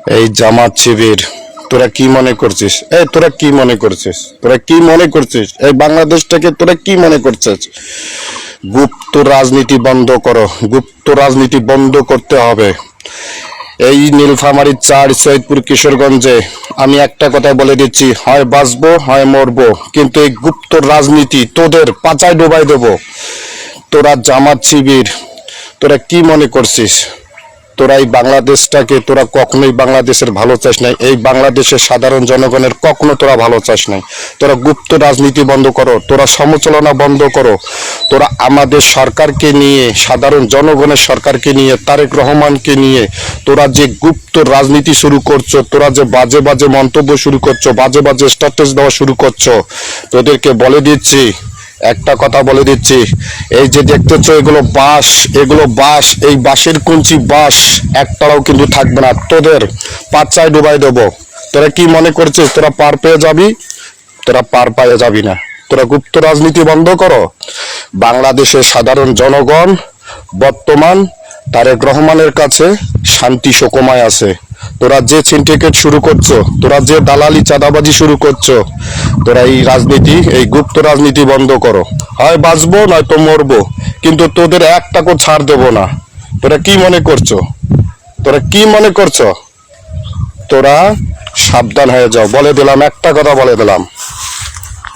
এই জামাত শিবির, তোরা কি মনে করছিস? তোরা কি মনে করছিস? তোরা কি মনে করছিস এই বাংলাদেশটাকে তোরা কি মনে করছিস? গুপ্ত রাজনীতি বন্ধ করো, গুপ্ত রাজনীতি বন্ধ করতে হবে। এই নীলফামারী ৪ সৈয়দপুর কিশোরগঞ্জে আমি একটা কথা বলে দিচ্ছি, হয় বাঁচবো হয় মরবো, কিন্তু এই গুপ্ত রাজনীতি তোদের পাচায় ডোবাই দেবো। তোরা জামাত শিবির, তোরা কি মনে করছিস? তোরা এই বাংলাদেশটাকে তোরা কখনোই বাংলাদেশের ভালো চাস নাই, এই বাংলাদেশের সাধারণ জনগণের কখনো তোরা ভালো চাস নাই। তোরা গুপ্ত রাজনীতি বন্ধ করো, তোরা সমালোচনা বন্ধ করো। তোরা আমাদের সরকারকে নিয়ে, সাধারণ জনগণের সরকারকে নিয়ে, তারেক রহমানকে নিয়ে তোরা যে গুপ্ত রাজনীতি শুরু করছো, তোরা যে বাজে বাজে মন্তব্য শুরু করছো, বাজে বাজে স্ট্যাটাস দেওয়া শুরু করছো, তোদেরকে বলে দিচ্ছি, একটা কথা বলে দিচ্ছি, এই যে দেখতেছো এগুলো বাঁশ, এগুলো বাঁশ, এই বাঁশের কুঞ্চি বাঁশ একটাও কিন্তু থাকবে না, তোদের পাচায় ডুবাই দেবো। তোরা কি মনে করছিস তোরা পার পেয়ে যাবি? তোরা পার পেয়ে যাবি না। তোরা গুপ্ত রাজনীতি বন্ধ করো। বাংলাদেশের সাধারণ জনগণ বর্তমান তারেক রহমানের কাছে শান্তি শোকমায় আছে। তোরা যে সিন্ডিকেট শুরু করছো, তোরা যে দালালি চাঁদাবাজি শুরু করছো, তোরা এই রাজনীতি, এই গুপ্ত রাজনীতি বন্ধ করো। হয় বাঁচবো নয়তো মরবো, কিন্তু তোদের একটাকও ছাড় দেবো না। তোরা কি মনে করছো? তোরা কি মনে করছো? তোরা সাবধান হয়ে যাও, বলে দিলাম, একটা কথা বলে দিলাম।